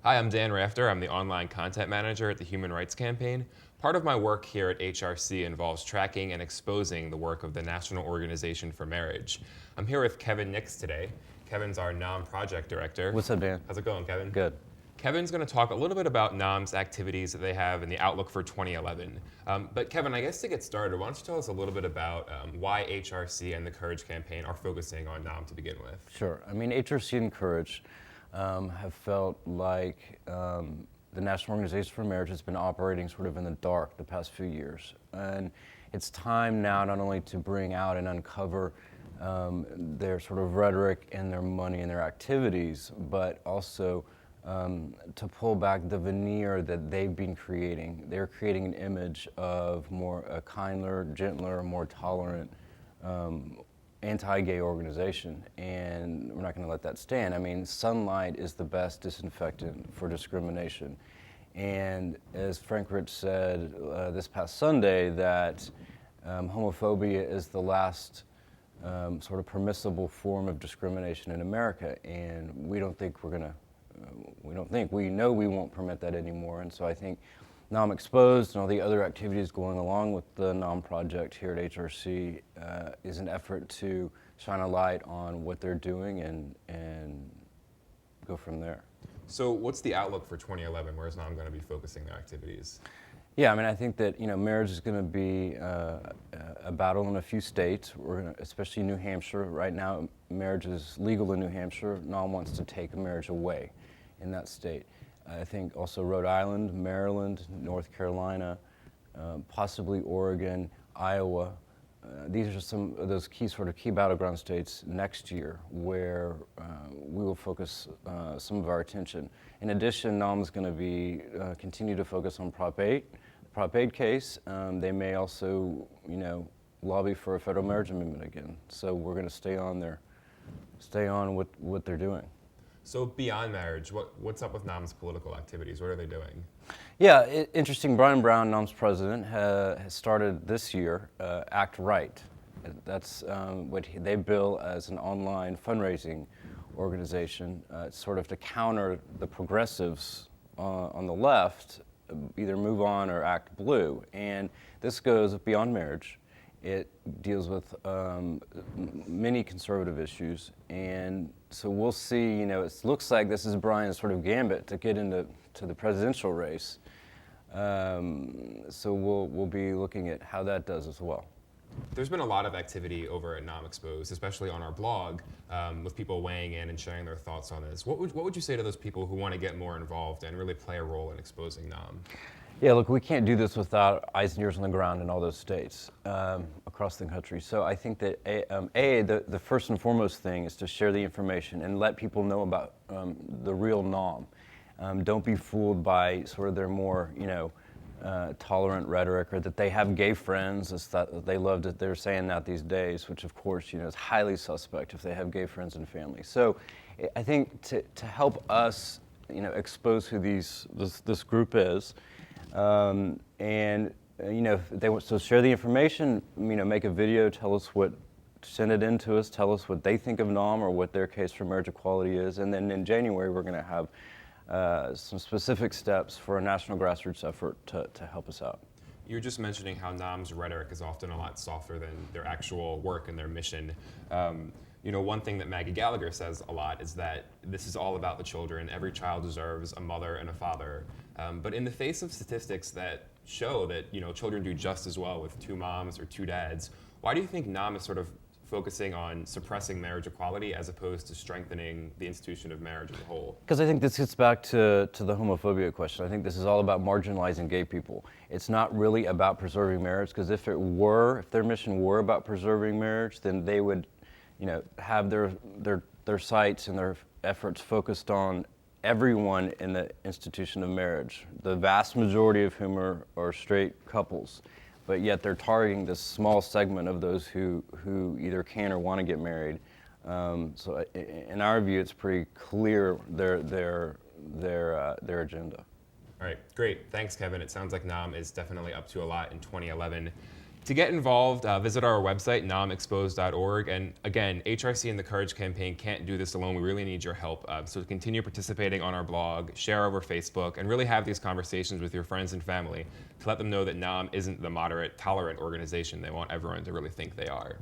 Hi, I'm Dan Rafter. I'm the online content manager at the Human Rights Campaign. Part of my work here at HRC involves tracking and exposing the work of the National Organization for Marriage. I'm here with Kevin Nix today. Kevin's our NOM project director. What's up, Dan? How's it going, Kevin? Good. Kevin's going to talk a little bit about NOM's activities that they have and the outlook for 2011. But Kevin, I guess to get started, why don't you tell us a little bit about why HRC and the Courage Campaign are focusing on NOM to begin with? Sure. I mean, HRC and Courage have felt like the National Organization for Marriage has been operating sort of in the dark the past few years. And it's time now not only to bring out and uncover their sort of rhetoric and their money and their activities, but also to pull back the veneer that they've been creating. They're creating an image of a kinder, gentler, more tolerant, anti-gay organization, and we're not going to let that stand. I mean, sunlight is the best disinfectant for discrimination. And as Frank Rich said this past Sunday, that homophobia is the last sort of permissible form of discrimination in America, and we know we won't permit that anymore. And so I think NOM Exposed and all the other activities going along with the NOM project here at HRC is an effort to shine a light on what they're doing and go from there. So what's the outlook for 2011? Where is NOM going to be focusing their activities? Yeah, I mean, I think that marriage is going to be a battle in a few states. Especially New Hampshire. Right now, marriage is legal in New Hampshire. NOM wants to take marriage away in that state. I think also Rhode Island, Maryland, North Carolina, possibly Oregon, Iowa. These are some of those key battleground states next year where we will focus some of our attention. In addition, NOM is going to continue to focus on Prop 8, the Prop 8 case. They may also, lobby for a federal marriage amendment again. So we're going to stay on with what they're doing. So beyond marriage, what's up with NOM's political activities? What are they doing? Yeah, interesting. Brian Brown, NOM's president, has started this year Act Right. That's what they bill as an online fundraising organization, sort of to counter the progressives on the left, either Move On or Act Blue. And this goes beyond marriage. It deals with many conservative issues, and so we'll see. It looks like this is Brian's sort of gambit to get into the presidential race. So we'll be looking at how that does as well. There's been a lot of activity over at NOM Exposed, especially on our blog, with people weighing in and sharing their thoughts on this. What would you say to those people who want to get more involved and really play a role in exposing NOM? Yeah, look, we can't do this without eyes and ears on the ground in all those states across the country. So I think that the first and foremost thing is to share the information and let people know about the real NOM. Don't be fooled by sort of their more, tolerant rhetoric, or that they have gay friends. It's that they love it. They're saying that these days, which of course, is highly suspect if they have gay friends and family. So I think to help us, expose who this group is. If they want to share the information, make a video, send it in to us, tell us what they think of NOM or what their case for marriage equality is. And then in January, we're going to have some specific steps for a national grassroots effort to help us out. You were just mentioning how NOM's rhetoric is often a lot softer than their actual work and their mission. One thing that Maggie Gallagher says a lot is that this is all about the children. Every child deserves a mother and a father. But in the face of statistics that show that children do just as well with two moms or two dads, why do you think NOM is sort of focusing on suppressing marriage equality as opposed to strengthening the institution of marriage as a whole? Because I think this gets back to the homophobia question. I think this is all about marginalizing gay people. It's not really about preserving marriage, because if their mission were about preserving marriage, then they would have their sights and their efforts focused on everyone in the institution of marriage, the vast majority of whom are straight couples, but yet they're targeting this small segment of those who either can or want to get married. So in our view, it's pretty clear their agenda. All right, great. Thanks, Kevin. It sounds like NOM is definitely up to a lot in 2011. To get involved, visit our website, nomexposed.org. And again, HRC and the Courage Campaign can't do this alone. We really need your help. So continue participating on our blog, share over Facebook, and really have these conversations with your friends and family to let them know that NOM isn't the moderate, tolerant organization they want everyone to really think they are.